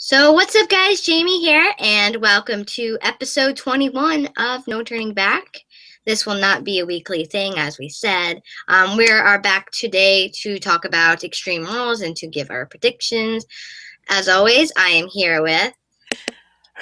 So what's up, guys? Jamie here, and welcome to episode 21 of No Turning Back. This will not be a weekly thing, as we said. We are back today to talk about Extreme Rules and to give our predictions. As always, I am here with...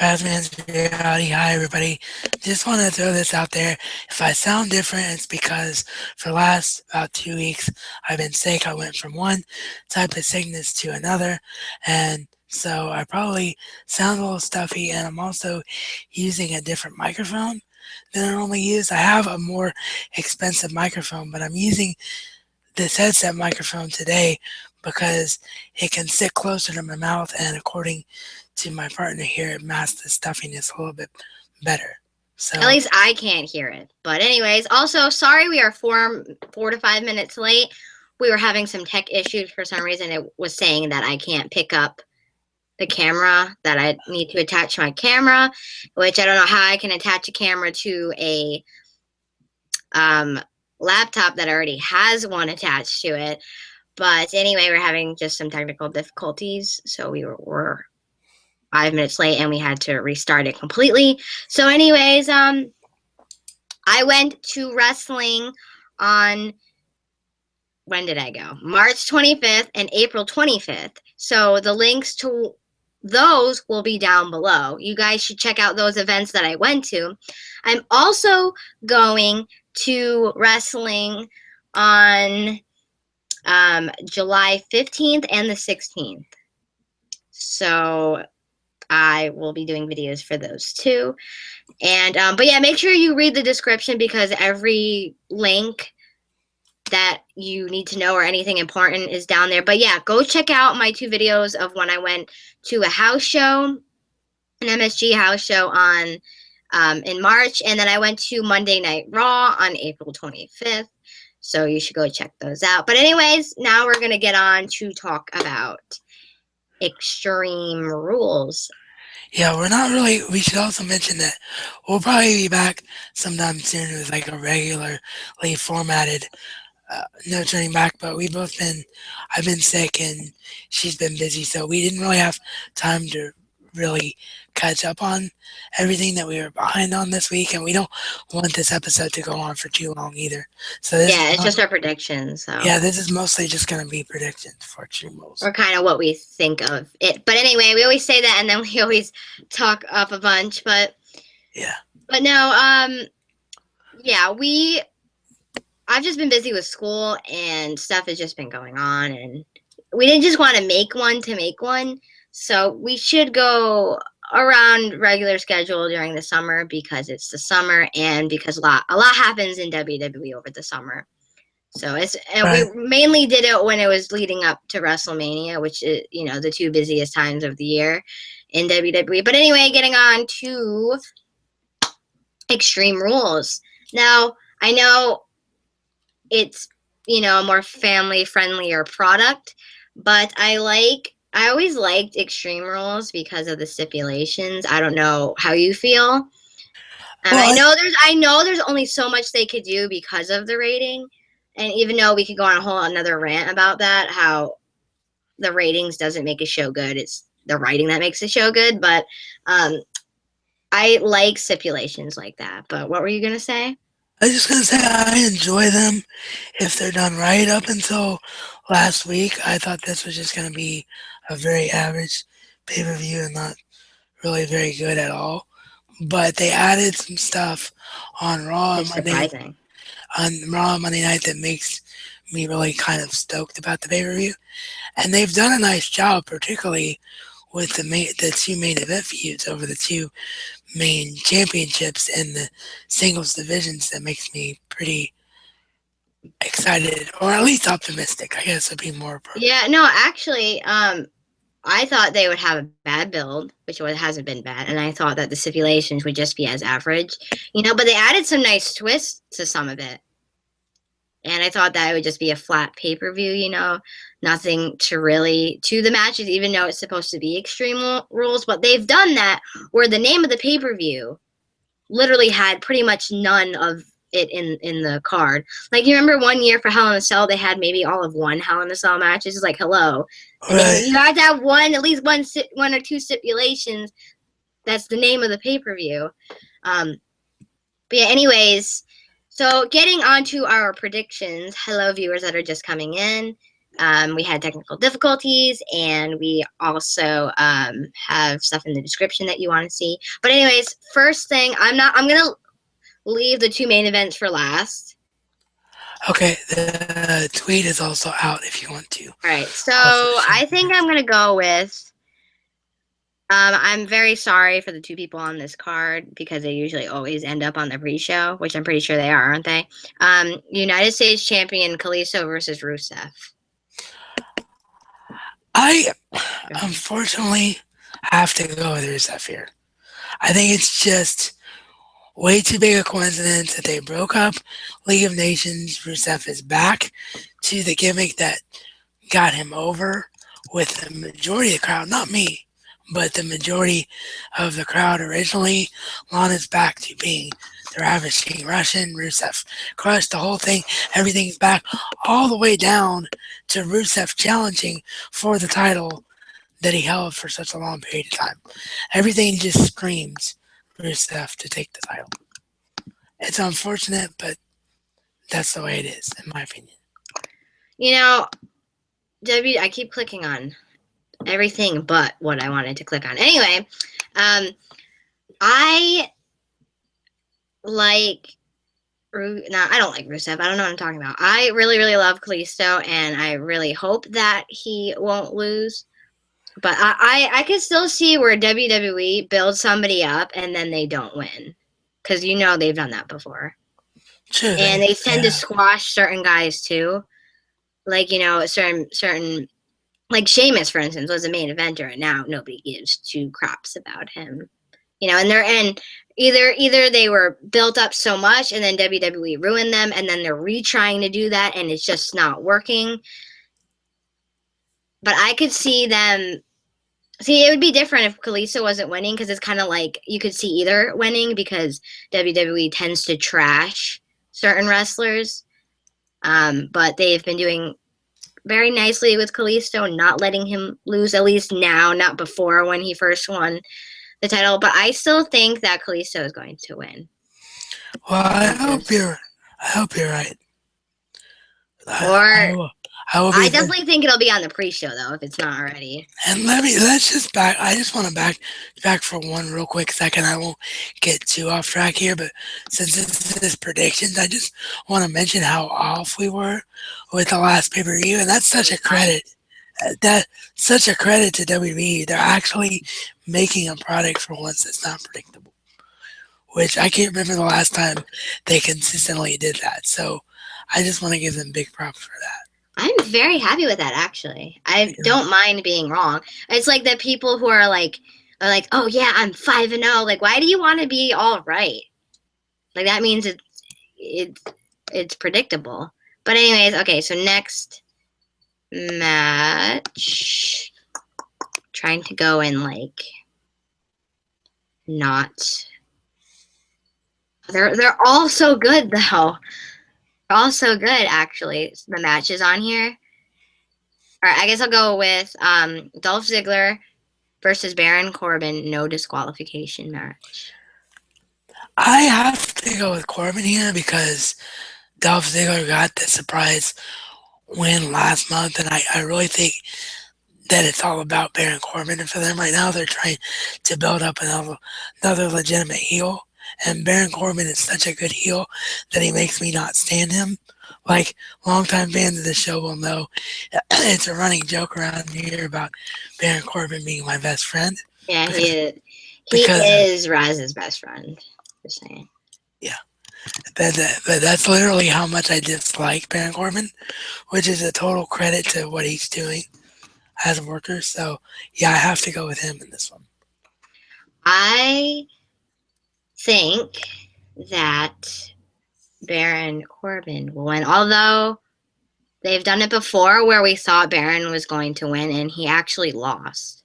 Razman's Reality. Hi, everybody. Just want to throw this out there. If I sound different, it's because for the last about 2 weeks, I've been sick. I went from one type of sickness to another, and so I probably sound a little stuffy, and I'm also using a different microphone than I normally use. I have a more expensive microphone, but I'm using this headset microphone today because it can sit closer to my mouth, and according to my partner here, it masks the stuffiness a little bit better. So At least I can't hear it. But anyways, also, sorry we are 4 to 5 minutes late. We were having some tech issues for some reason. It was saying that I can't pick up the camera, that I need to attach my camera, which I don't know how I can attach a camera to a laptop that already has one attached to it. But anyway, we're having just some technical difficulties, so we were 5 minutes late and we had to restart it completely. So anyways, I went to wrestling on, when did I go? March 25th and April 25th. So the links to those will be down below. You guys should check out those events that I went to. I'm also going to wrestling on July 15th and the 16th. So I will be doing videos for those too. And but yeah, make sure you read the description because every link that you need to know or anything important is down there. But yeah, go check out my 2 videos of when I went to a house show, an MSG house show on in March, and then I went to Monday Night Raw on April 25th. So you should go check those out. But anyways, now we're gonna get on to talk about Extreme Rules. yeah, we're not really. We should also mention that we'll probably be back sometime soon with like a regularly formatted No Turning Back. But I've been sick and she's been busy, so we didn't really have time to really catch up on everything that we were behind on this week, and we don't want this episode to go on for too long either. So It's just our predictions. So yeah, this is mostly just going to be predictions for Extreme Rules. or kind of what we think of it. But anyway, we always say that, and then we always talk up a bunch. But yeah, but no, yeah, I've just been busy with school and stuff has just been going on, and we didn't just want to make one to make one. So we should go around regular schedule during the summer because it's the summer and because a lot happens in WWE over the summer. So right. we mainly did it when it was leading up to WrestleMania, which is, the 2 busiest times of the year in WWE. But anyway, getting on to Extreme Rules. Now, I know it's, a more family friendlier product, but I always liked Extreme Rules because of the stipulations. I don't know how you feel. And Well, I know there's only so much they could do because of the rating. And even though we could go on a whole another rant about that, how the ratings doesn't make a show good, it's the writing that makes a show good. But I like stipulations like that. But what were you gonna say? I was just gonna say I enjoy them if they're done right. Up until last week, I thought this was just gonna be a very average pay-per-view and not really very good at all. But they added some stuff on It's surprising. Raw Monday night that makes me really kind of stoked about the pay-per-view. And they've done a nice job, particularly with the 2 main event feuds over the 2 main championships in the singles divisions. That makes me pretty excited, or at least optimistic, I guess would be more appropriate. Yeah, no, actually, I thought they would have a bad build, which hasn't been bad, and I thought that the stipulations would just be as average, but they added some nice twists to some of it. And I thought that it would just be a flat pay-per-view, nothing to the matches, even though it's supposed to be Extreme Rules. But they've done that where the name of the pay-per-view literally had pretty much none of it in the card. Like, you remember one year for Hell in a Cell, they had maybe all of one Hell in a Cell match. It's just like, hello. I mean, Right. you have to have at least one or two stipulations. That's the name of the pay-per-view. But yeah, anyways, so getting on to our predictions. Hello, viewers that are just coming in. We had technical difficulties, and we also have stuff in the description that you want to see. But anyways, first thing, I'm gonna leave the two main events for last. Okay, the tweet is also out if you want to. All right, so Also, share. I think I'm gonna go with. I'm very sorry for the two people on this card because they usually always end up on the pre-show, which I'm pretty sure they are, aren't they? United States Champion Kalisto versus Rusev. I unfortunately have to go with Rusev here. I think it's just way too big a coincidence that they broke up League of Nations. Rusev is back to the gimmick that got him over with the majority of the crowd, not me, but the majority of the crowd originally. Lana's back to being the ravishing Russian. Rusev crushed the whole thing. Everything's back all the way down to Rusev challenging for the title that he held for such a long period of time. Everything just screams Rusev to take the title. It's unfortunate, but that's the way it is, in my opinion. You know, I keep clicking on everything but what I wanted to click on. Anyway, I like. No, I don't like Rusev. I don't know what I'm talking about. I really, really love Kalisto, and I really hope that he won't lose. But I can still see where WWE builds somebody up and then they don't win. Because they've done that before. True, And they tend to squash certain guys too. Like, certain like Sheamus, for instance, was a main eventer, and now nobody gives two craps about him. And either they were built up so much and then WWE ruined them, and then they're retrying to do that and it's just not working. But I could see them. See, it would be different if Kalisto wasn't winning, because it's kind of like you could see either winning, because WWE tends to trash certain wrestlers. But they've been doing very nicely with Kalisto, not letting him lose, at least now, not before when he first won the title. But I still think that Kalisto is going to win. Well, I hope you're right. I definitely think it'll be on the pre-show, though, if it's not already. And I just want to back for one real quick second. I won't get too off track here, but since this is predictions, I just want to mention how off we were with the last pay-per-view, and that's such a credit. That's such a credit to WWE. They're actually making a product for once that's not predictable, which I can't remember the last time they consistently did that. So I just want to give them big props for that. I'm very happy with that, actually. I don't mind being wrong. It's like the people who are like, oh yeah, I'm 5-0. Like, why do you want to be all right? Like, that means it's predictable. But anyways, okay. So next match, trying to go in like not. They're all so good though. Also good, actually, the matches on here. All right, I guess I'll go with Dolph Ziggler versus Baron Corbin, no disqualification match. I have to go with Corbin here because Dolph Ziggler got the surprise win last month, and I really think that it's all about Baron Corbin. And for them right now, they're trying to build up another legitimate heel. And Baron Corbin is such a good heel that he makes me not stand him. Like, longtime fans of the show will know, it's a running joke around here about Baron Corbin being my best friend. Yeah, he is Raz's best friend. Just saying. Yeah. But that's literally how much I dislike Baron Corbin, which is a total credit to what he's doing as a worker. So, yeah, I have to go with him in this one. I think that Baron Corbin will win, although they've done it before where we thought Baron was going to win and he actually lost.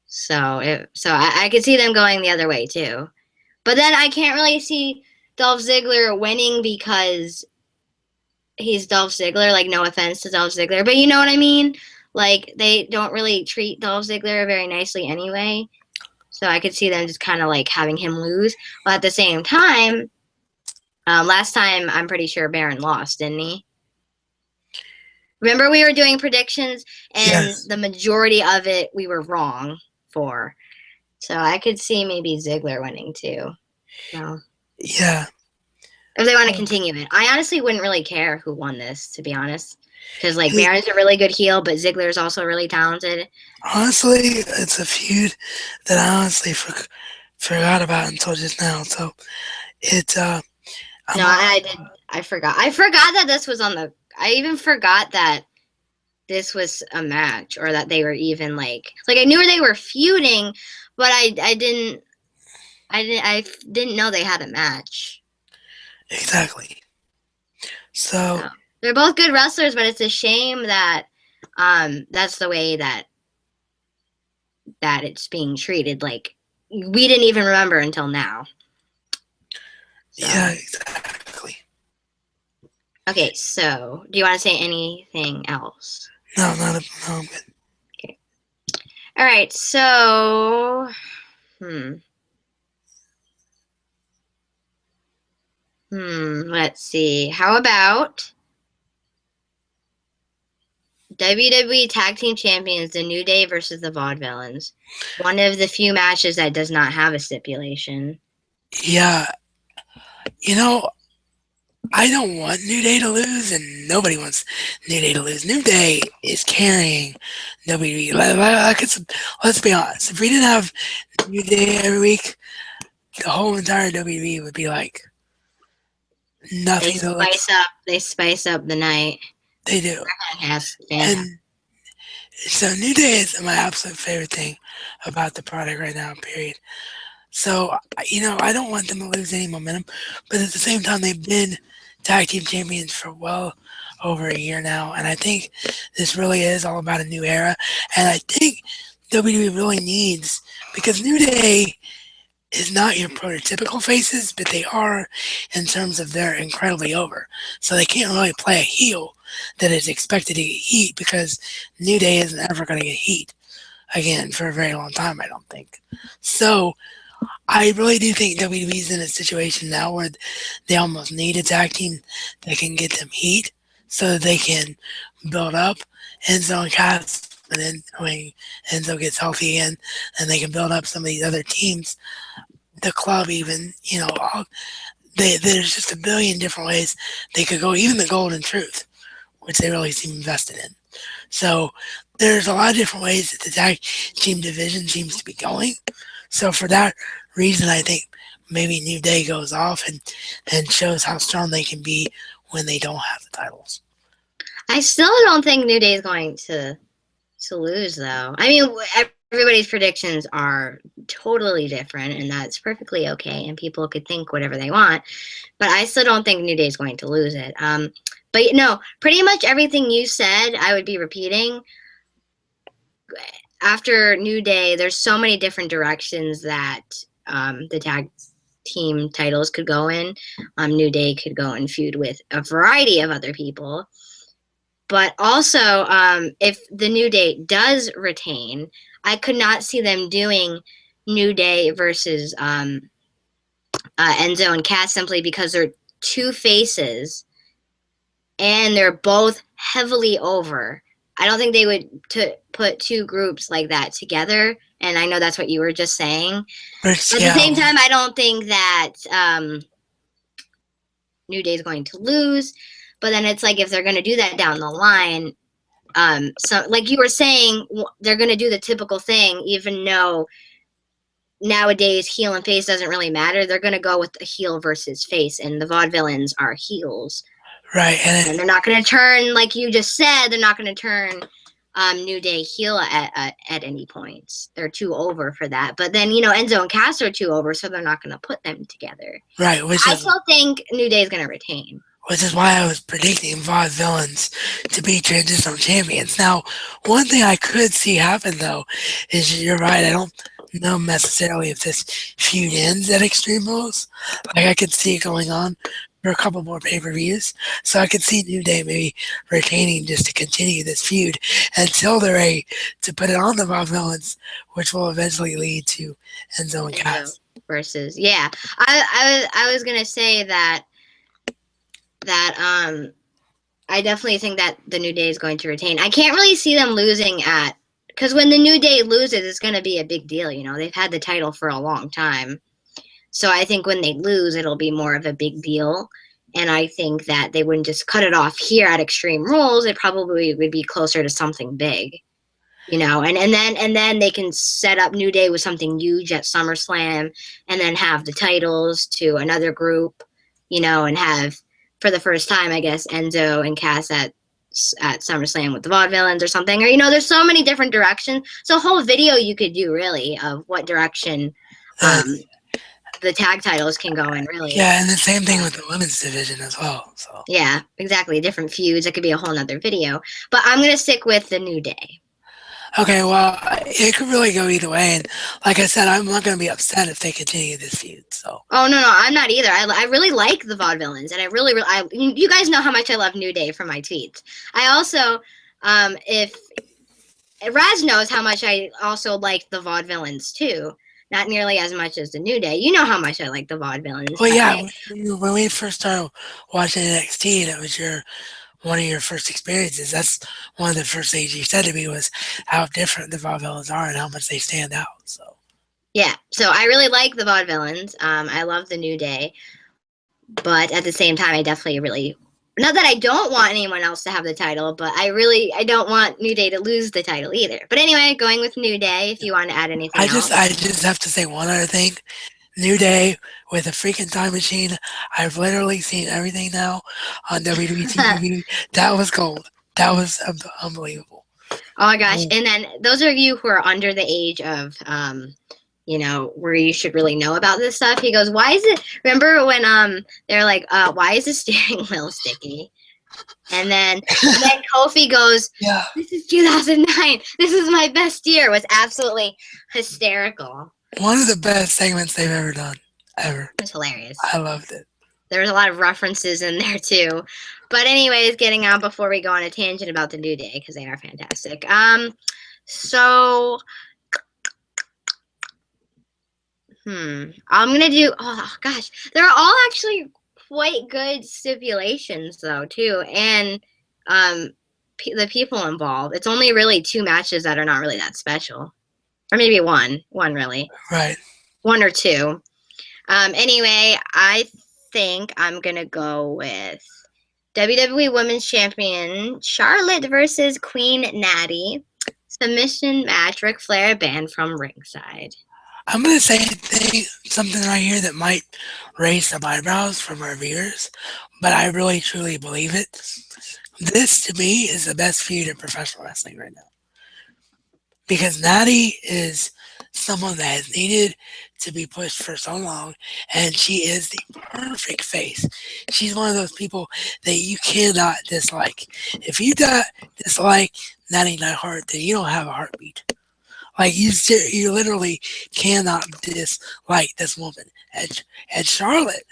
So I could see them going the other way too. But then I can't really see Dolph Ziggler winning because he's Dolph Ziggler. Like, no offense to Dolph Ziggler, but you know what I mean. Like, they don't really treat Dolph Ziggler very nicely anyway. So I could see them just kind of like having him lose. But at the same time, last time I'm pretty sure Baron lost, didn't he? Remember we were doing predictions and Yes. the majority of it we were wrong for. So I could see maybe Ziggler winning too. So Yeah. if they want to continue it, I honestly wouldn't really care who won this, to be honest, because like Baron's a really good heel, but Ziggler's also really talented. Honestly, it's a feud that I honestly forgot about until just now. So it's I'm No, I did. I forgot. I forgot that this was on the. I even forgot that this was a match or that they were even like I knew they were feuding, but I didn't know they had a match. exactly. So So they're both good wrestlers, but it's a shame that that's the way that it's being treated. Like we didn't even remember until now. So yeah, exactly. okay, so do you want to say anything else? No, not a, no. I'm good. Okay. All right, so let's see. How about WWE Tag Team Champions, The New Day versus the Vaudevillains? One of the few matches that does not have a stipulation. Yeah, you know, I don't want New Day to lose, and nobody wants New Day to lose. New Day is carrying WWE. Let's be honest. If we didn't have New Day every week, the whole entire WWE would be like They nothing to look. spice up. They spice up the night. They do, Fantastic. and so New Day is my absolute favorite thing about the product right now. Period. So I don't want them to lose any momentum, but at the same time, they've been tag team champions for well over a year now, and I think this really is all about a new era. And I think WWE really needs, because New Day is not your prototypical faces, but they are in terms of they're incredibly over. So they can't really play a heel that is expected to get heat, because New Day isn't ever going to get heat again for a very long time, I don't think. So I really do think WWE's in a situation now where they almost need a tag team that can get them heat so that they can build up Enzo and Cass. And then when Enzo gets healthy again, and they can build up some of these other teams, the club even, there's just a billion different ways they could go, even the Golden Truth, which they really seem invested in. So there's a lot of different ways that the tag team division seems to be going. So for that reason, I think maybe New Day goes off and shows how strong they can be when they don't have the titles. I still don't think New Day is going to lose, though. I mean, everybody's predictions are totally different, and that's perfectly okay. And people could think whatever they want, but I still don't think New Day is going to lose it. But no, pretty much everything you said, I would be repeating. After New Day, there's so many different directions that the tag team titles could go in. New Day could go and feud with a variety of other people. But also, if the New Day does retain, I could not see them doing New Day versus Enzo and Cass, simply because they're two faces and they're both heavily over. I don't think they would put two groups like that together. And I know that's what you were just saying. But at the same time, I don't think that New Day is going to lose. But then it's like, if they're going to do that down the line, so like you were saying, they're going to do the typical thing, even though nowadays heel and face doesn't really matter. They're going to go with the heel versus face, and the Vaudevillains are heels. Right. And they're not going to turn, like you just said, they're not going to turn New Day heel at any points. They're too over for that. But then, Enzo and Cass are too over, so they're not going to put them together. Right. I still think New Day is going to retain. Which is why I was predicting Vaudevillains to be transitional champions. Now, one thing I could see happen, though, is you're right. I don't know necessarily if this feud ends at Extreme Rules. Like I could see it going on for a couple more pay-per-views. So I could see New Day maybe retaining just to continue this feud until they're ready to put it on the Vaudevillains, which will eventually lead to Enzo and Enzo Cass. versus yeah. I was gonna say that I definitely think that the New Day is going to retain. I can't really see them losing at because when the New Day loses, it's going to be a big deal. You know, they've had the title for a long time, so I think when they lose, it'll be more of a big deal. And I think that they wouldn't just cut it off here at Extreme Rules. It probably would be closer to something big, you know. And then they can set up New Day with something huge at SummerSlam, and then have the titles to another group, you know, and have for the first time, I guess, Enzo and Cass at SummerSlam with the Vaudevillains or something. Or you know, there's so many different directions. So a whole video you could do really of what direction Uh, um, the tag titles can go in really. yeah, and the same thing Yeah. with the women's division as well. So Yeah, exactly. Different feuds. It could be a whole nother video. But I'm gonna stick with the New Day. okay, well, it could really go either way, and like I said, I'm not going to be upset if they continue this feud. So Oh no, no, I'm not either. I really like the Vaudevillains, and I really, you guys know how much I love New Day from my tweets. I also, if Raz knows how much I also like the Vaudevillains too. Not nearly as much as the New Day. You know how much I like the Vaudevillains, well, but yeah, when we first started watching NXT, that was your one of your first experiences. That's one of the first things you said to me was how different the Vaudevillains are and how much they stand out. So yeah. So I really like the Vaudevillains. I love the New Day, but at the same time, I definitely really not that I don't want anyone else to have the title, but I don't want New Day to lose the title either. But anyway, going with New Day. If you want to add anything else. I just have to say one other thing. New Day with a freaking time machine. I've literally seen everything now on WWE TV. That was gold. That was unbelievable. Oh my gosh. And then those of you who are under the age of you know, where you should really know about this stuff, he goes, why is it remember when they're like, why is the steering wheel sticky? And then Kofi goes, Yeah, this is 2009. This is my best year. It was absolutely hysterical. one of the best segments they've ever done, ever. It was hilarious. I loved it. There was a lot of references in there too. But anyways, getting on before we go on a tangent about the New Day because they are fantastic. So I'm gonna do. Oh gosh, they're all actually quite good stipulations though too, and the people involved. It's only really two matches that are not really that special, or maybe one really, Right. one or two. Anyway, I think I'm gonna go with WWE Women's Champion Charlotte versus Queen Natty. Submission match, Ric Flair banned from ringside. I'm gonna say something right here that might raise some eyebrows from our viewers, but I really truly believe it. This to me is the best feud in professional wrestling right now because Natty is someone that has needed to be pushed for so long, and she is the perfect face. She's one of those people that you cannot dislike. If you dislike Natty Neidhart, then you don't have a heartbeat. Like you literally cannot dislike this woman. And Charlotte,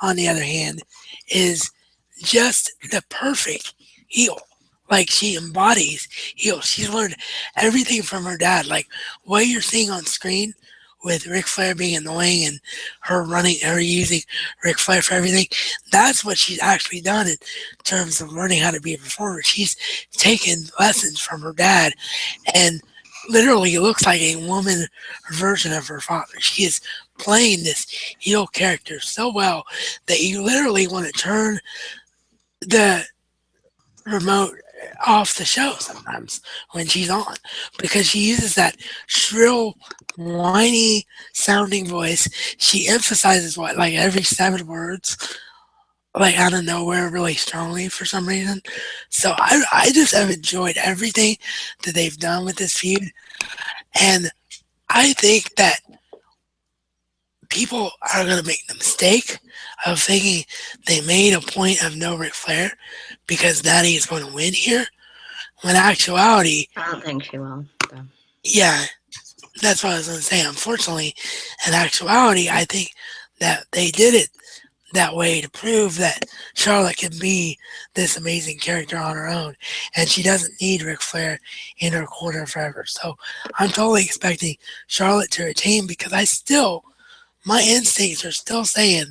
on the other hand, is just the perfect heel. Like she embodies heel. She's learned everything from her dad. Like what you're seeing on screen with Ric Flair being annoying and her using Ric Flair for everything. That's what she's actually done in terms of learning how to be a performer. She's taken lessons from her dad and literally looks like a woman version of her father. She is playing this heel character so well that you literally want to turn the remote off the show sometimes when she's on because she uses that shrill, whiny sounding voice. She emphasizes what like every 7 words like out of nowhere really strongly for some reason. So I just have enjoyed everything that they've done with this feud. And I think that people are going to make the mistake of thinking they made a point of no Ric Flair because Natty is going to win here. When in actuality, I don't think she will. So. yeah, That's what I was going to say. Unfortunately, in actuality, I think that they did it that way to prove that Charlotte can be this amazing character on her own, and she doesn't need Ric Flair in her corner forever. So I'm totally expecting Charlotte to retain because my instincts are still saying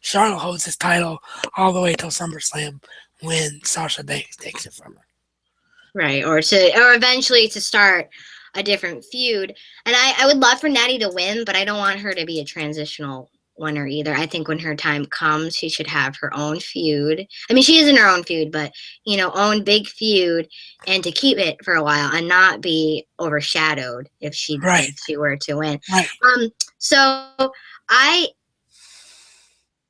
Charlotte holds this title all the way till SummerSlam when Sasha Banks takes it from her. Right, or eventually to start a different feud. And I would love for Natty to win, but I don't want her to be a transitional winner either. I think when her time comes, she should have her own feud. I mean, she is in her own feud, but own big feud and to keep it for a while and not be overshadowed Right, if she were to win. right. So I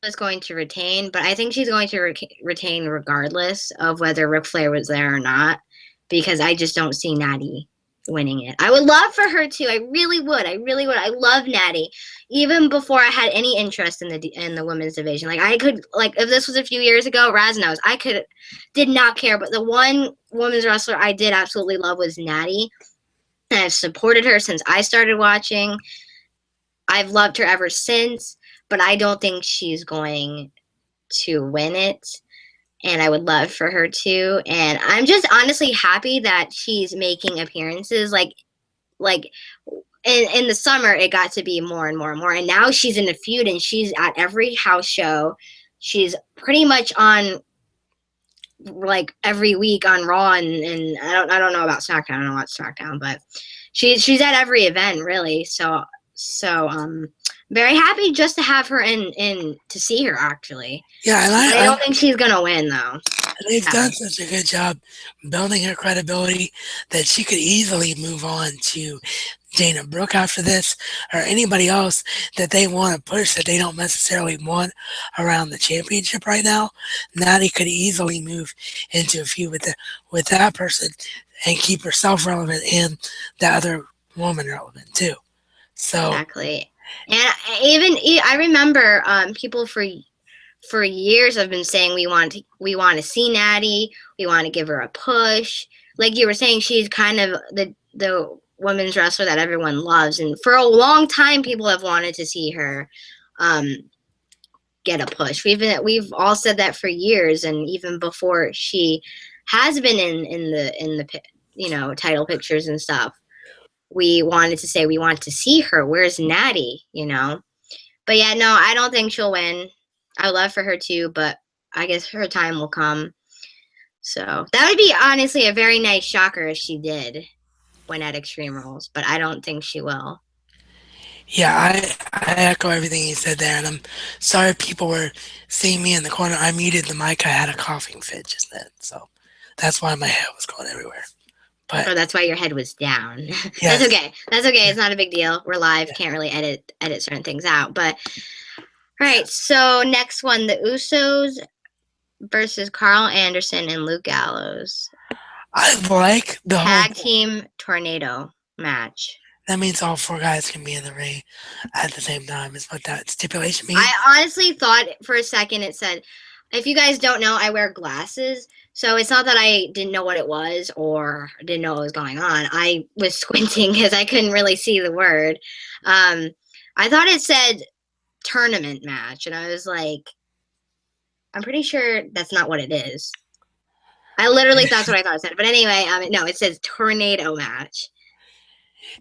is going to retain, but I think she's going to retain regardless of whether Ric Flair was there or not, because I just don't see Natty winning it. I would love for her to. I really would. I really would. I love Natty, even before I had any interest in the women's division. Like I could, like if this was a few years ago, Raz knows did not care. But the one women's wrestler I did absolutely love was Natty, and I've supported her since I started watching. I've loved her ever since, but I don't think she's going to win it. And I would love for her to. And I'm just honestly happy that she's making appearances. Like in the summer, it got to be more and more and more. And now she's in a feud, and she's at every house show. She's pretty much on like every week on Raw, and I don't know about SmackDown. I don't know about SmackDown, but she's at every event really. So very happy just to have her in to see her actually. Yeah, and But I don't think she's gonna win though. they've Sadly. done such a good job building her credibility that she could easily move on to Dana Brooke after this, or anybody else that they want to push that they don't necessarily want around the championship right now. Natty could easily move into a feud with that person and keep herself relevant and the other woman relevant too. So Exactly. And I remember people for years have been saying we want to see Natty, we want to give her a push. Like you were saying, she's kind of the women's wrestler that everyone loves, and for a long time, people have wanted to see her um, get a push. We've all said that for years, and even before she has been in the title pictures and stuff. We wanted to say we want to see her. Where's Natty? But yeah, no, I don't think she'll win. I would love for her to, but I guess her time will come. So that would be honestly a very nice shocker if she did win at Extreme Rules, but I don't think she will. yeah, I echo everything you said there, and I'm sorry people were seeing me in the corner. I muted the mic. I had a coughing fit just then, so that's why my head was going everywhere. But Or that's why your head was down. That's yes, okay. That's okay. yeah, It's not a big deal. We're live. yeah, Can't really edit certain things out. But all yeah. right. So next one, the Usos versus Carl Anderson and Luke Gallows. I like the whole. Tag team tornado match. That means all four guys can be in the ring at the same time. Is what that stipulation means. I honestly thought for a second it said, if you guys don't know, I wear glasses. So it's not that I didn't know what it was or didn't know what was going on. I was squinting because I couldn't really see the word. I thought it said tournament match, and I was like, I'm pretty sure that's not what it is. I literally that's what I thought it said. But anyway, no, it says tornado match.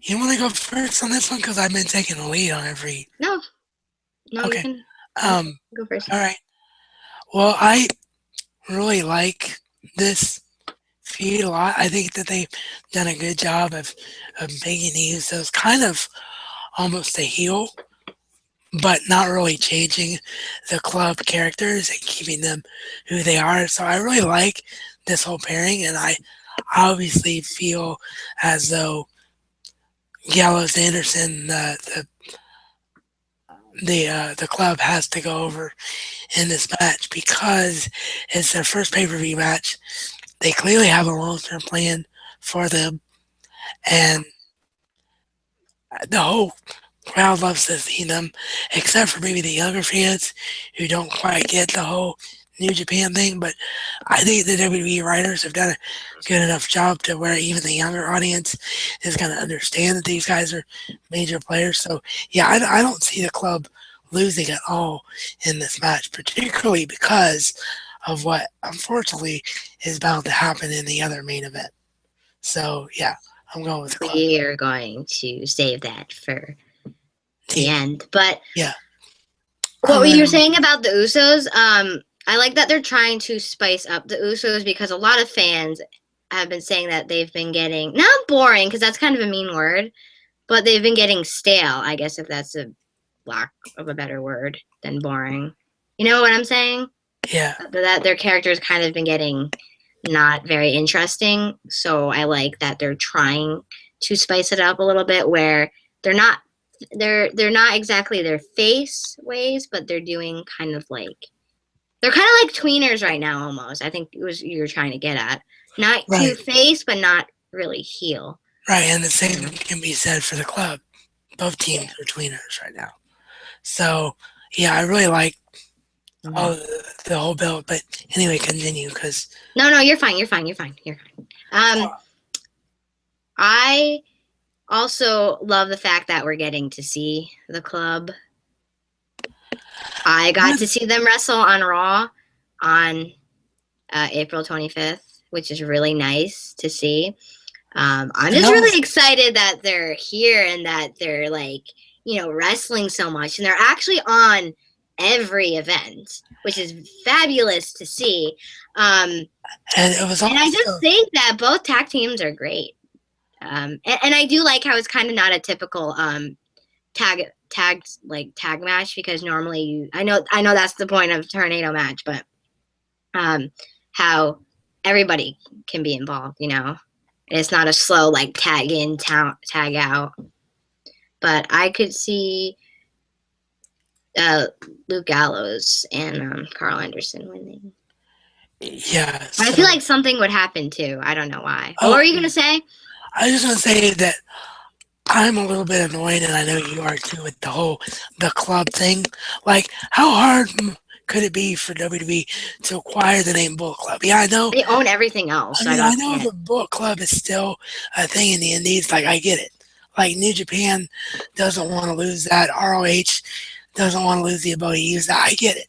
You want to go first on this one because I've been taking the lead on every. No, no, you Okay. can go first. All right. Well, I really like this feud a lot. I think that they've done a good job of making the Usos kind of almost a heel, but not really changing the club characters and keeping them who they are. So I really like this whole pairing, and I obviously feel as though Gallows Anderson, the club has to go over in this match because it's their first pay-per-view match. They clearly have a long-term plan for them, and the whole crowd loves to see them, except for maybe the younger fans who don't quite get the whole New Japan thing, but I think the WWE writers have done a good enough job to where even the younger audience is going to understand that these guys are major players. So, yeah, I don't see the club losing at all in this match, particularly because of what unfortunately is bound to happen in the other main event. So, yeah, I'm going with the club We are going to save that for the team. end. But Yeah, what I'm were going you to. saying about the Usos? I like that they're trying to spice up the Usos because a lot of fans have been saying that they've been getting not boring because that's kind of a mean word, but they've been getting stale. I guess if that's a lack of a better word than boring. You know what I'm saying? Yeah, That their characters kind of been getting not very interesting. So I like that they're trying to spice it up a little bit where they're not they're not exactly their face ways, but they're doing kind of like they're kind of like tweeners right now almost. I think it was you were trying to get at. Not too right, face, but not really heel. right. And the same You know? can be said for the club. Both Yeah. teams are tweeners right now. So, yeah, I really like Mhm. all the whole build. But anyway, continue because No, no, you're fine. You're fine. You're fine. You're fine. I also love the fact that we're getting to see the club. I got to see them wrestle on Raw on April 25th, which is really nice to see. I'm and just that really was excited that they're here and that they're like, wrestling so much. And they're actually on every event, which is fabulous to see. Um, and it was and I just also think that both tag teams are great. And I do like how it's kind of not a typical tag match because normally I know that's the point of tornado match, but um how everybody can be involved, and it's not a slow like tag in tag out. But I could see uh Luke Gallows and Carl Anderson winning. yeah. But I feel So like something would happen too. I don't know why. But what oh, were you gonna say? I just want to say that I'm a little bit annoyed, and I know you are too, with the club thing. Like, how hard could it be for WWE to acquire the name Bullet Club? Yeah, I know. They own everything else, I so I mean, don't I know get it. the Bullet Club is still a thing in the Indies. Like, I get it. Like, New Japan doesn't want to lose that. ROH doesn't want to lose the ability to use that. I get it.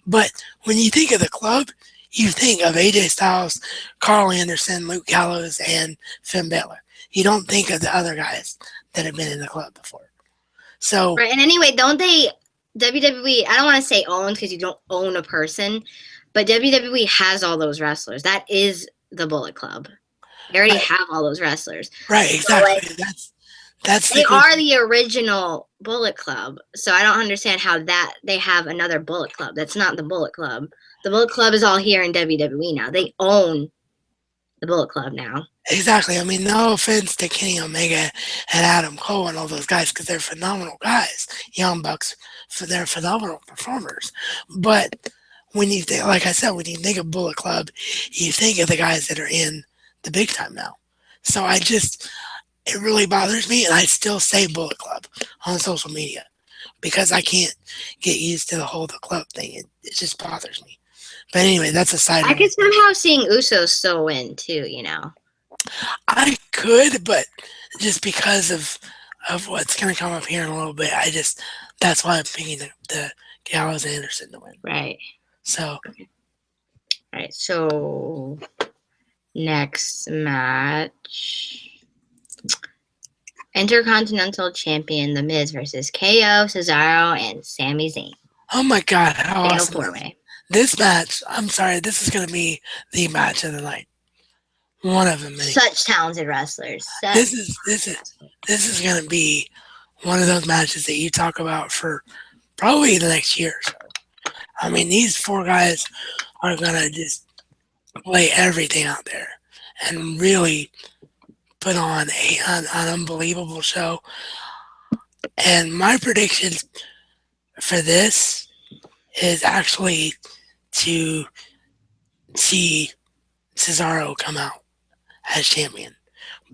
But when you think of the club, you think of AJ Styles, Carl Anderson, Luke Gallows, and Finn Balor. You don't think of the other guys that have been in the club before. So, Right. And anyway, don't they WWE, I don't want to say owned because you don't own a person, but WWE has all those wrestlers. That is the Bullet Club. They already right, have all those wrestlers. right, So like exactly. That's the they good are thing. the original Bullet Club. So I don't understand how that they have another Bullet Club. That's not the Bullet Club. The Bullet Club is all here in WWE now. They own the Bullet Club now. Exactly. I mean, no offense to Kenny Omega and Adam Cole and all those guys because they're phenomenal guys. Young Bucks, for they're phenomenal performers. But when you think, like I said, when you think of Bullet Club, you think of the guys that are in the big time now. So it really bothers me, and I still say Bullet Club on social media because I can't get used to the club thing. It just bothers me. But anyway, that's a side I of could somehow seeing Usos still win too. I could, but just because of what's going to come up here in a little bit, that's why I'm picking the Gallows Anderson to win. Right. So Right. So next match. Intercontinental Champion The Miz versus KO, Cesaro, and Sami Zayn. oh my god, how Fatal awesome four is way. this match? I'm sorry, this is going to be the match of the night. One of them, many. Such talented wrestlers. Such This is this is wrestlers. this is going to be one of those matches that you talk about for probably the next year or so. I mean, these four guys are going to just lay everything out there and really put on an unbelievable show. And my prediction for this is actually to see Cesaro come out as champion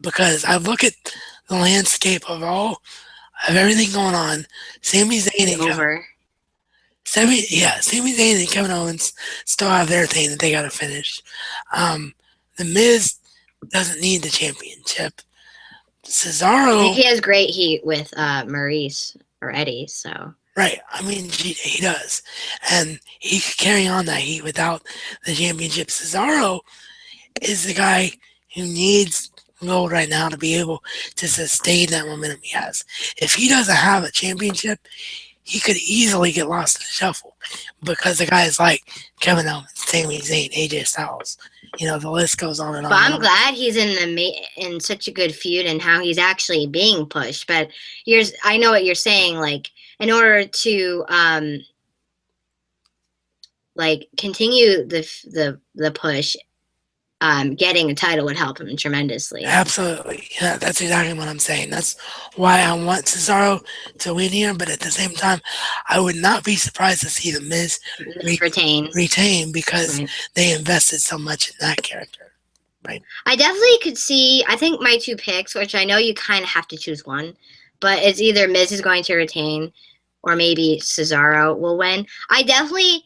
because I look at the landscape of everything going on. Sami Zayn He's and over. Sami Zayn and Kevin Owens still have their thing that they got to finish. Um, the Miz doesn't need the championship. Cesaro, He has great heat with Maurice or Eddie, so right? I mean, he does, and he could carry on that heat without the championship. Cesaro is the guy who needs gold right now to be able to sustain that momentum he has. If he doesn't have a championship, he could easily get lost in the shuffle because the guys like Kevin Owens, Sami Zayn, AJ Styles, the list goes on and but on and I'm on. glad he's in such a good feud and how he's actually being pushed. But I know what you're saying. Like in order to like continue the push, getting a title would help him tremendously. Absolutely. Yeah, that's exactly what I'm saying. That's why I want Cesaro to win here, but at the same time, I would not be surprised to see The Miz re- Retain. retain because Right. they invested so much in that character. Right. I definitely could see. I think my two picks, which I know you kind of have to choose one, but it's either Miz is going to retain, or maybe Cesaro will win. I definitely,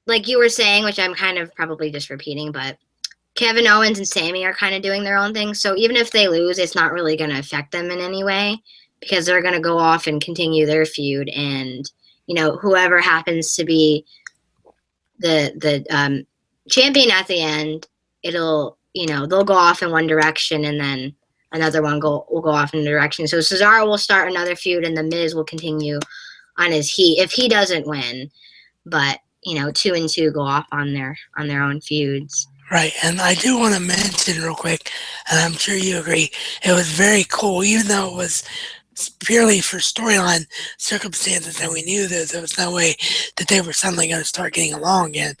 like you were saying, which I'm kind of probably just repeating, but Kevin Owens and Sammy are kind of doing their own thing. So even if they lose, it's not really going to affect them in any way because they're going to go off and continue their feud. And whoever happens to be the champion at the end, they'll go off in one direction and then another one will go off in a direction. So Cesaro will start another feud and the Miz will continue on his heat if he doesn't win. But two and two go off on their own feuds. Right, and I do want to mention real quick, and I'm sure you agree, it was very cool, even though it was purely for storyline circumstances, and we knew that there was no way that they were suddenly going to start getting along again.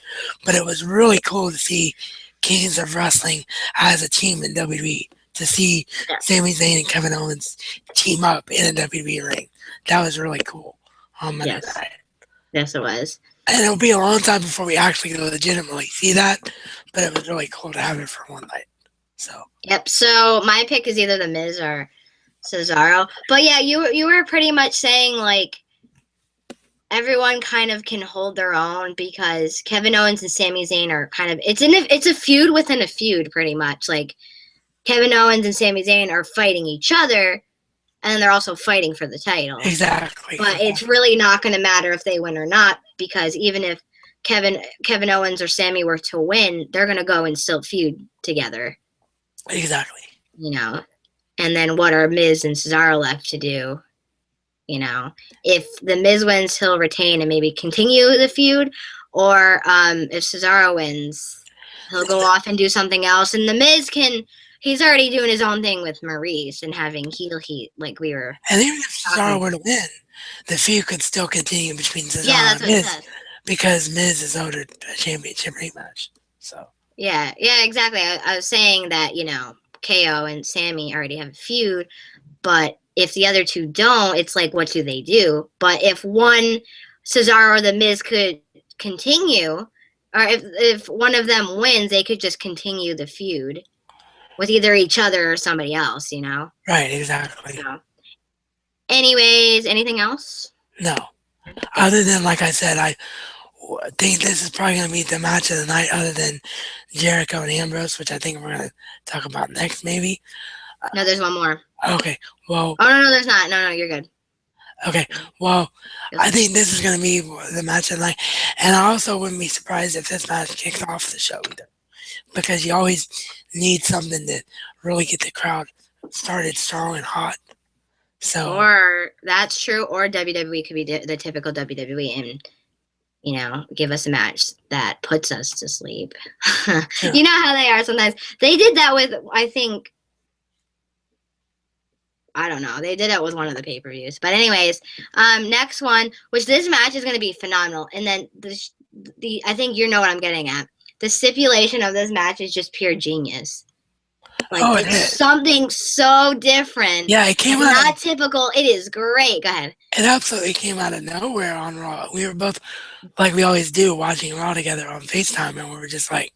But it was really cool to see Kings of Wrestling as a team in WWE, to see Sami Zayn and Kevin Owens team up in a WWE ring. That was really cool on Monday Yes. night. Yes, it was. And it'll be a long time before we actually legitimately see that, but it was really cool to have it for one night. So Yep. So my pick is either the Miz or Cesaro. But yeah, you were pretty much saying like everyone kind of can hold their own because Kevin Owens and Sami Zayn are kind of it's a feud within a feud pretty much. Like Kevin Owens and Sami Zayn are fighting each other and they're also fighting for the title. exactly. But it's really not going to matter if they win or not because even if Kevin Owens or Sammy were to win, they're going to go and still feud together. Exactly. And then what are Miz and Cesaro left to do? If the Miz wins, he'll retain and maybe continue the feud, or if Cesaro wins, he'll go off and do something else. And the Miz he's already doing his own thing with Maurice and having heel heat, like we were. And even if Cesaro were to win, the feud could still continue between Cesaro that's and what Miz because Miz is owed a championship rematch. So yeah, exactly. I was saying that KO and Sammy already have a feud, but if the other two don't, it's like, what do they do? But if one, Cesaro or the Miz, could continue, or if one of them wins, they could just continue the feud with either each other or somebody else, Right, exactly. So, anyways, anything else? No. Other than, like I said, I think this is probably going to be the match of the night other than Jericho and Ambrose, which I think we're going to talk about next, maybe. No, there's one more. Okay, well... Oh, no, there's not. No, you're good. Okay, well, I think this is going to be the match of the night. And I also wouldn't be surprised if this match kicks off the show either. Because you always need something to really get the crowd started strong and hot. So, or that's true, or WWE could be the typical WWE and give us a match that puts us to sleep. yeah. You know how they are sometimes. They did that with, I don't know. They did it with one of the pay-per-views. But anyways, next one, which this match is going to be phenomenal. And then I think you know what I'm getting at. The stipulation of this match is just pure genius. Like it's something so different. Yeah, it came out not typical. It is great. Go ahead. It absolutely came out of nowhere on Raw. We were both, like we always do, watching Raw together on FaceTime, and we were just like,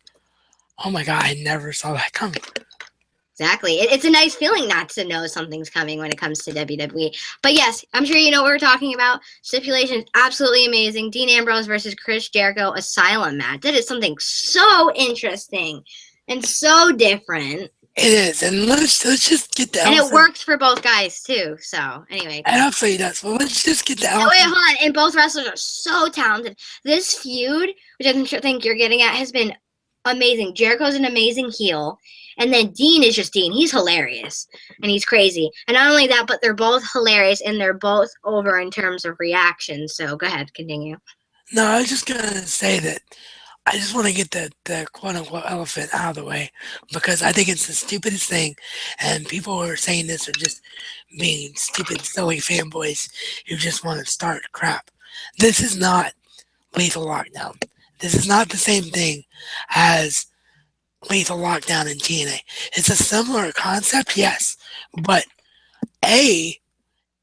"Oh my god, I never saw that coming." Exactly. It's a nice feeling not to know something's coming when it comes to WWE. But yes, I'm sure you know what we're talking about. Stipulation, absolutely amazing. Dean Ambrose versus Chris Jericho Asylum match. That is something so interesting and so different. It is, and let's just get the And it elephant. works for both guys too. So anyway, go It ahead. absolutely does. Well, let's just get the Oh, wait, elephant. hold on. And both wrestlers are so talented. This feud, which I think you're getting at, has been amazing. Jericho's an amazing heel. And then Dean is just Dean. He's hilarious. And he's crazy. And not only that, but they're both hilarious and they're both over in terms of reactions. So go ahead, continue. No, I was just gonna say that I just want to get the quote unquote elephant out of the way because I think it's the stupidest thing, and people who are saying this are just being stupid, silly fanboys who just want to start crap. This is not Lethal Lockdown. This is not the same thing as Lethal Lockdown in TNA. It's a similar concept, yes, but A,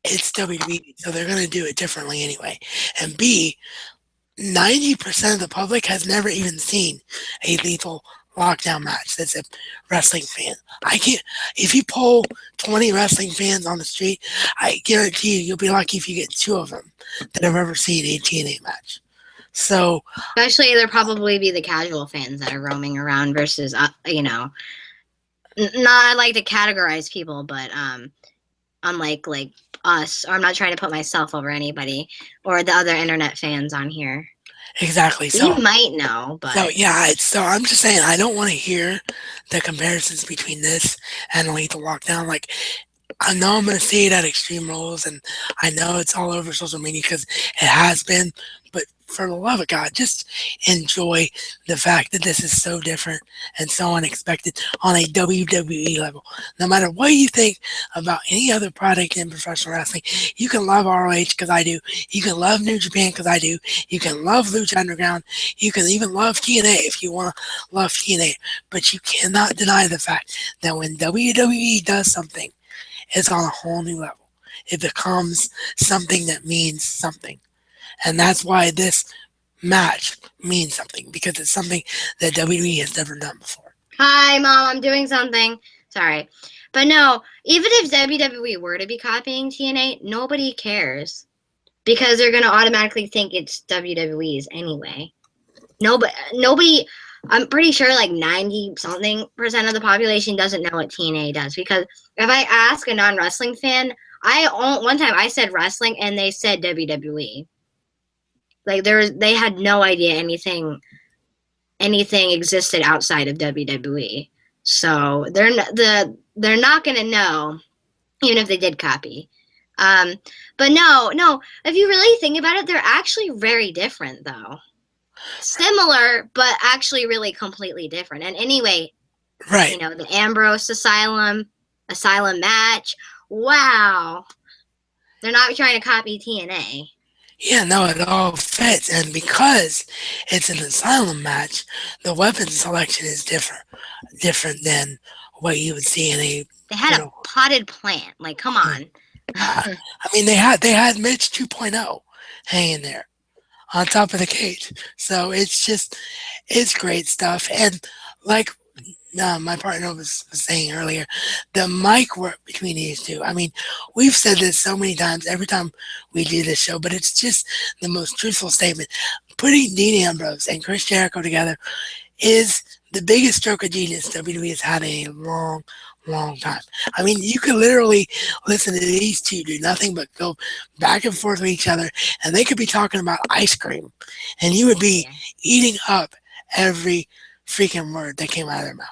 it's WWE, so they're going to do it differently anyway. And B, 90% of the public has never even seen a Lethal Lockdown match that's a wrestling fan. I can't, if you poll 20 wrestling fans on the street, I guarantee you'll be lucky if you get two of them that have ever seen a TNA match. So, Especially, there'll probably be the casual fans that are roaming around versus, not I like to categorize people, but unlike like us, or I'm not trying to put myself over anybody or the other internet fans on here. exactly. You might know, So but yeah, so I'm just saying I don't want to hear the comparisons between this and Lethal Lockdown. Like I know I'm going to see it at Extreme Rules, and I know it's all over social media because it has been. But for the love of God, just enjoy the fact that this is so different and so unexpected on a WWE level. No matter what you think about any other product in professional wrestling, you can love ROH because I do. You can love New Japan because I do. You can love Lucha Underground. You can even love TNA if you want to love TNA. But you cannot deny the fact that when WWE does something, it's on a whole new level. It becomes something that means something. And that's why this match means something because it's something that WWE has never done before. hi, mom, I'm doing something. Sorry. But no, even if WWE were to be copying TNA, nobody cares because they're going to automatically think it's WWE's anyway. Nobody, I'm pretty sure like 90 something percent of the population doesn't know what TNA does because if I ask a non wrestling fan, one time I said wrestling and they said WWE. Like they had no idea anything existed outside of WWE. So they're not going to know even if they did copy. Um, but no, if you really think about it, they're actually very different though. Similar, but actually really completely different. And anyway, Right. the Ambrose Asylum match. Wow. They're not trying to copy TNA. Yeah, no, it all fits. And because it's an asylum match, the weapon selection is different than what you would see in a, They had a potted plant. Like, come on. I mean, they had Mitch 2.0 hanging there on top of the cage. So it's great stuff. And like my partner was saying earlier, the mic work between these two. I mean, we've said this so many times every time we do this show, but it's just the most truthful statement. Putting Dean Ambrose and Chris Jericho together is the biggest stroke of genius WWE has had in a long, long time. I mean, you could literally listen to these two do nothing but go back and forth with each other, and they could be talking about ice cream, and you would be eating up every freaking word that came out of their mouth.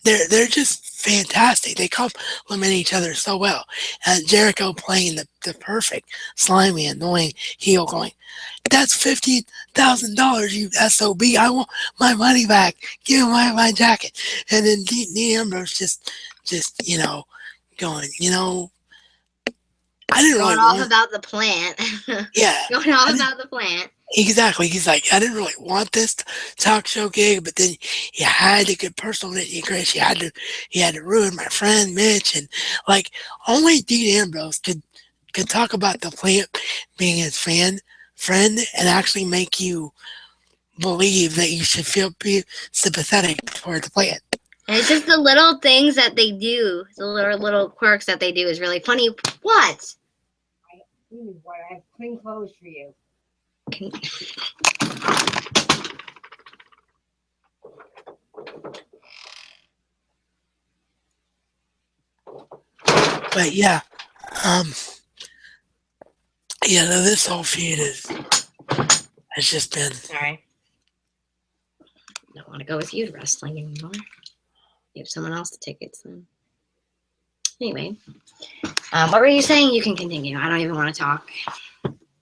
They're just fantastic. They complement each other so well. And Jericho playing the perfect slimy, annoying heel, going, "That's $15,000, you SOB. I want my money back. Give me my jacket." And then Dean Ambrose just going, I didn't Going really off want. about the plant. Yeah, Going off about the plant. exactly. He's like, I didn't really want this talk show gig, but then you had to get personal with you, Chris. You had to ruin my friend Mitch, and like only Dean Ambrose could talk about the plant being his friend and actually make you believe that you should be sympathetic toward the plant. And it's just the little things that they do, the little quirks that they do is really funny. What? What? I have clean clothes for you. Can, But yeah, um, yeah, no, this whole feud has just been. sorry. I don't want to go with you to wrestling anymore. You have someone else to tickets then. Anyway, what were you saying? You can continue. I don't even want to talk.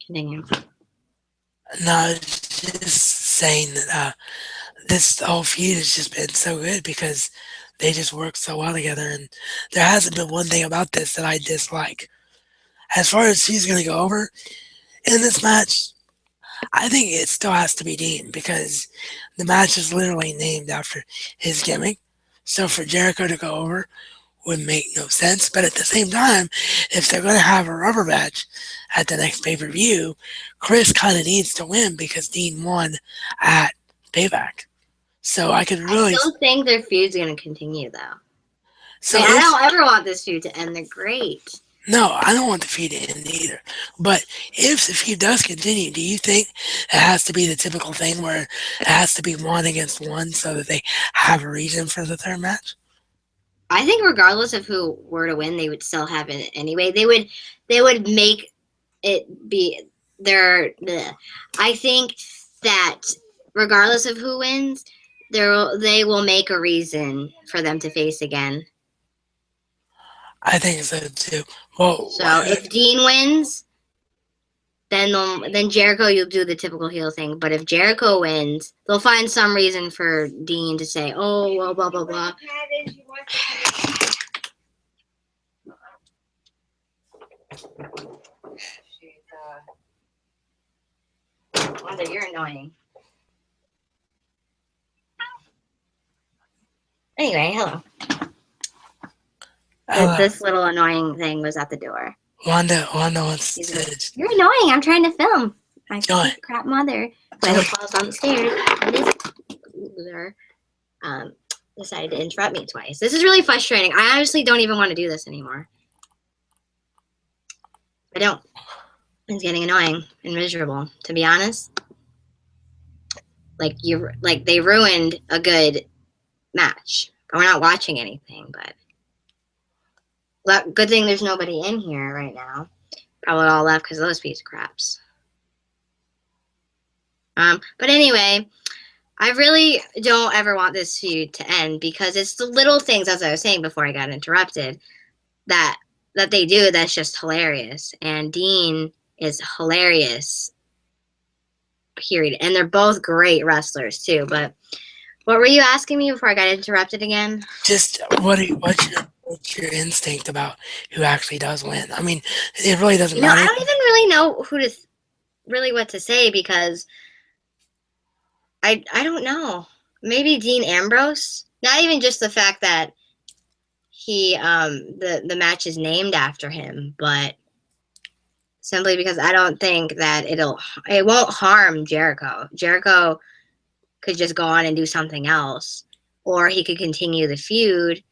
Continue. No, just saying that this whole feud has just been so good because they just work so well together, and there hasn't been one thing about this that I dislike. As far as who's going to go over in this match, I think it still has to be Dean because the match is literally named after his gimmick. So for Jericho to go over would make no sense. But at the same time, if they're going to have a rubber match at the next pay per view, Chris kind of needs to win because Dean won at Payback. So I could I really. still think their feud's going to continue, though. So I don't ever want this feud to end. They're great. no, I don't want the feud to end either. But if the feud does continue, do you think it has to be the typical thing where it has to be one against one so that they have a reason for the third match? I think regardless of who were to win, they would still have it anyway. They would make it be their. Bleh. I think that regardless of who wins, they will make a reason for them to face again. I think so too. Well, So if Dean wins, then Jericho, you'll do the typical heel thing. But if Jericho wins, they'll find some reason for Dean to say, "Oh, well, blah blah blah." Wanda, you're annoying. Anyway, hello. This little annoying thing was at the door. Wanda wants to. You're annoying. I'm trying to film. My Join. crap mother, who falls down the stairs, and this loser decided to interrupt me twice. This is really frustrating. I honestly don't even want to do this anymore. I don't. It's getting annoying and miserable, to be honest. Like they ruined a good match. We're not watching anything, but good thing there's nobody in here right now. Probably all left because of those piece of craps. But anyway, I really don't ever want this feud to end because it's the little things, as I was saying before I got interrupted, that they do that's just hilarious. And Dean is hilarious, period. And they're both great wrestlers too. But what were you asking me before I got interrupted again? Just what's your instinct about who actually does win? I mean, it really doesn't matter. I don't even really know what to say because I don't know. Maybe Dean Ambrose. Not even just the fact that he the match is named after him, but simply because I don't think that it won't harm Jericho. Jericho could just go on and do something else, or he could continue the feud.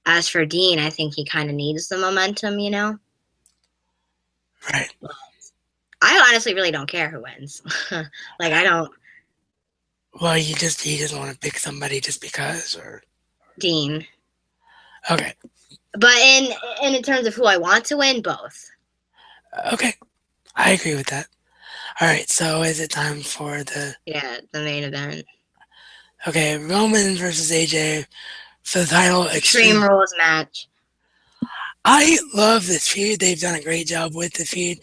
As for Dean, I think he kind of needs the momentum, Right. But I honestly really don't care who wins. Like I don't. Well, you just want to pick somebody just because, or Dean. Okay. But in terms of who I want to win, both. Okay, I agree with that. All right, so is it time for the main event? Okay, Roman versus AJ for the title. Extreme Rules match. I love this feud. They've done a great job with the feud,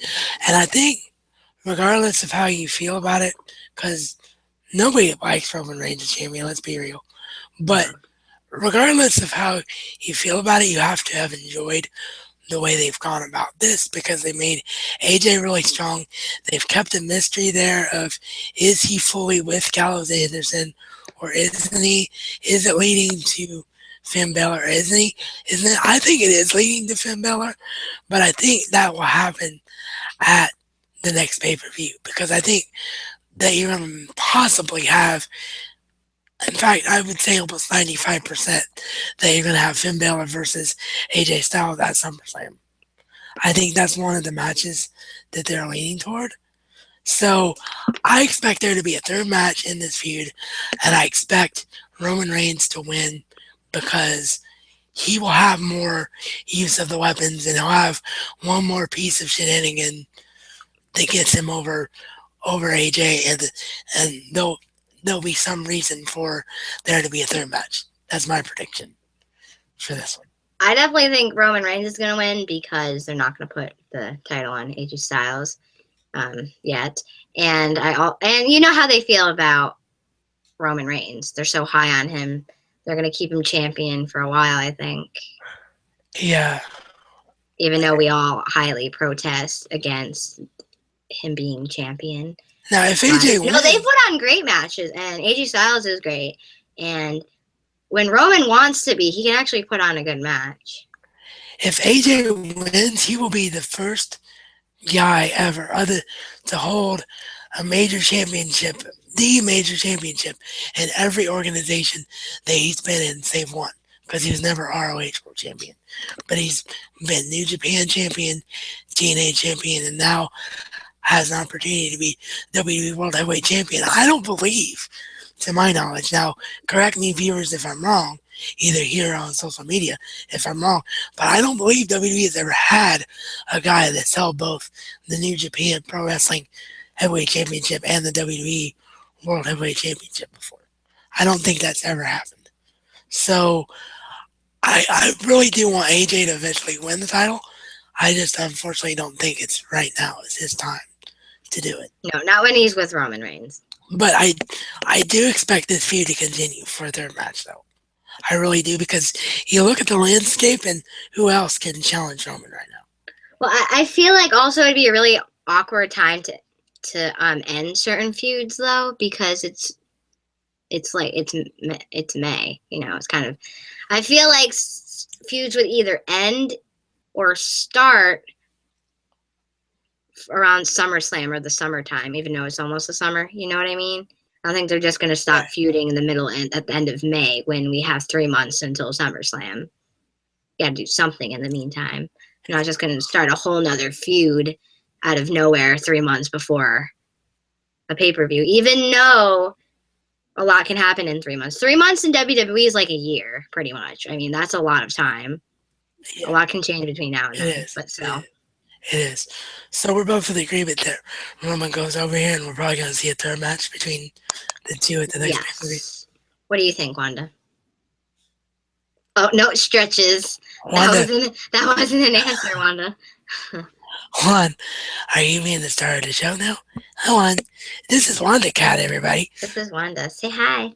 and I think regardless of how you feel about it, because nobody likes Roman Reigns as champion. Let's be real, but regardless of how you feel about it, you have to have enjoyed the way they've gone about this because they made AJ really strong. They've kept a mystery there of is he fully with Gallows Anderson or isn't he? Is it leading to Finn Balor? Isn't he? Isn't it? I think it is leading to Finn Balor, but I think that will happen at the next pay-per-view because I think that you're going to possibly have In fact, I would say almost 95% that you're going to have Finn Balor versus AJ Styles at SummerSlam. I think that's one of the matches that they're leaning toward. So I expect there to be a third match in this feud, and I expect Roman Reigns to win because he will have more use of the weapons and he'll have one more piece of shenanigan that gets him over AJ, and there'll be some reason for there to be a third match. That's my prediction for this one. I definitely think Roman Reigns is going to win because they're not going to put the title on AJ Styles yet. And you know how they feel about Roman Reigns. They're so high on him. They're going to keep him champion for a while, I think. Yeah. Even though we all highly protest against him being champion. Now, if AJ wins... No, they put on great matches, and AJ Styles is great. And when Roman wants to be, he can actually put on a good match. If AJ wins, he will be the first guy ever to hold a major championship, the major championship in every organization that he's been in, save one, because he was never ROH World Champion. But he's been New Japan Champion, TNA Champion, and now has an opportunity to be WWE World Heavyweight Champion. I don't believe, to my knowledge, now correct me viewers if I'm wrong, either here or on social media if I'm wrong, but I don't believe WWE has ever had a guy that's held both the New Japan Pro Wrestling Heavyweight Championship and the WWE World Heavyweight Championship before. I don't think that's ever happened. So I really do want AJ to eventually win the title. I just unfortunately don't think it's right now. It's his time to do it. No, not when he's with Roman Reigns. But I do expect this feud to continue for a third match, though. I really do, because you look at the landscape and who else can challenge Roman right now? Well, I feel like also it'd be a really awkward time to end certain feuds, though, because it's May. You know, it's kind of. I feel like feuds would either end or start around SummerSlam or the summertime, even though it's almost the summer. You know what I mean? I don't think they're just going to stop feuding in the middle and at the end of May when we have 3 months until SummerSlam. You got to do something in the meantime. You're not just going to start a whole nother feud out of nowhere 3 months before a pay-per-view, even though a lot can happen in 3 months. 3 months in WWE is like a year, pretty much. I mean, that's a lot of time. Yeah. A lot can change between now and then, but still. It is. So we're both in the agreement that Roman goes over here, and we're probably going to see a third match between the two at the next pay-per-view. What do you think, Wanda? Oh, no, it stretches. Wanda, that wasn't an answer, Wanda. Juan, are you being the star of the show now? Hi, Juan. This is Wanda Cat, everybody. This is Wanda. Say hi.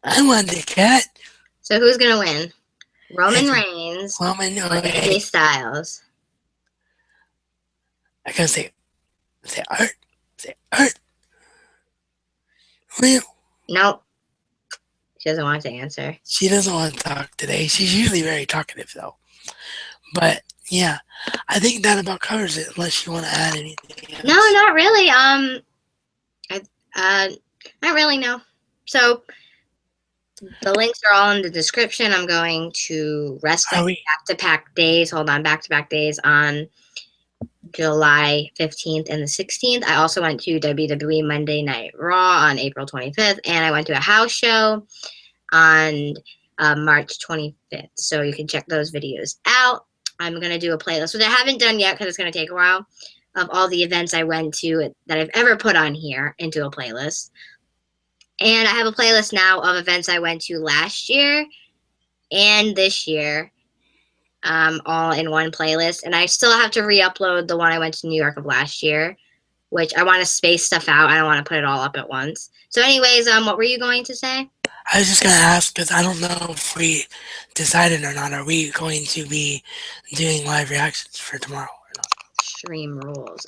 I'm Wanda Cat. So who's going to win? Roman Reigns or AJ Styles? I gotta say art. Say art. Well, nope. She doesn't want to answer. She doesn't want to talk today. She's usually very talkative, though. But yeah, I think that about covers it. Unless you want to add anything else. No, not really. Not really. No. So the links are all in the description. I'm going to wrestling back-to-back days. Hold on, back-to-back days on July 15th and the 16th. I also went to WWE Monday Night Raw on April 25th, and I went to a house show on March 25th. So you can check those videos out. I'm going to do a playlist, which I haven't done yet because it's going to take a while, of all the events I went to that I've ever put on here into a playlist. And I have a playlist now of events I went to last year and this year, all in one playlist. And I still have to re-upload the one I went to New York of last year, which I want to space stuff out. I don't want to put it all up at once. So anyways, what were you going to say? I was just going to ask, because I don't know if we decided or not. Are we going to be doing live reactions for tomorrow or not? Stream rules.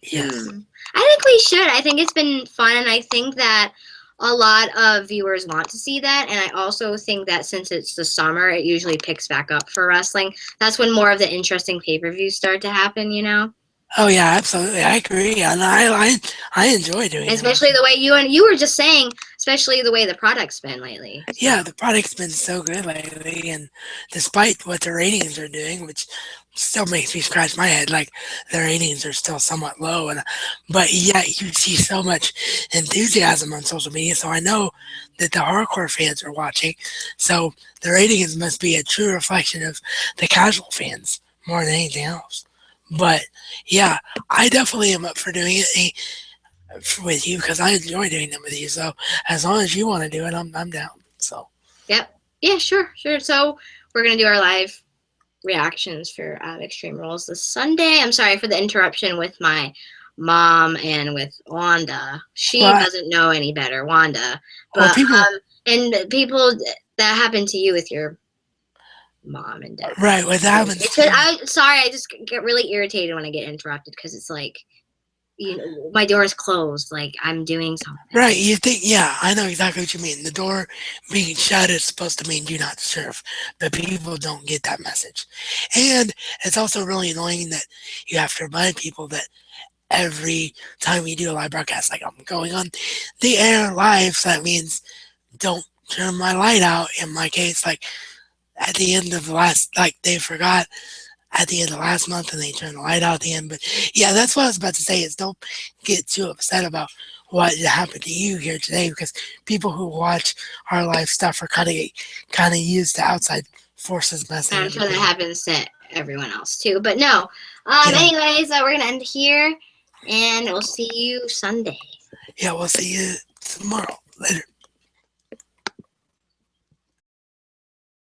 Yes. I think we should. I think it's been fun, and I think that a lot of viewers want to see that, and I also think that since it's the summer, it usually picks back up for wrestling. That's when more of the interesting pay-per-views start to happen, you know? Oh, yeah, absolutely. I agree. And I enjoy doing it. Especially the way you were just saying, especially the way the product's been lately. So. Yeah, the product's been so good lately, and despite what the ratings are doing, which still makes me scratch my head, like the ratings are still somewhat low, and but yet you see so much enthusiasm on social media. So I know that the hardcore fans are watching. So the ratings must be a true reflection of the casual fans more than anything else. But yeah, I definitely am up for doing it with you because I enjoy doing them with you. So as long as you want to do it, I'm down. So Yep. Yeah, sure, sure. So we're gonna do our live reactions for Extreme Rules this Sunday. I'm sorry for the interruption with my mom and with Wanda. She well, doesn't know any better, Wanda. well, But people and people that happened to you with your mom and dad. right what happens It's to I sorry, I just get really irritated when I get interrupted because it's like my door is closed, like I'm doing something. right. You think yeah, I know exactly what you mean. The door being shut is supposed to mean do not disturb, but people don't get that message, and it's also really annoying that you have to remind people that every time you do a live broadcast, like I'm going on the air live, so that means don't turn my light out. In my case, like at the end of the last, like they forgot at the end of last month and they turned the light out at the end. But yeah, that's what I was about to say is don't get too upset about what happened to you here today because people who watch our live stuff are kind of used to outside forces messing I'm sure that everything. happens to everyone else too. But no. Yeah, Anyways, we're gonna end here, and we'll see you Sunday. yeah, we'll see you tomorrow. Later.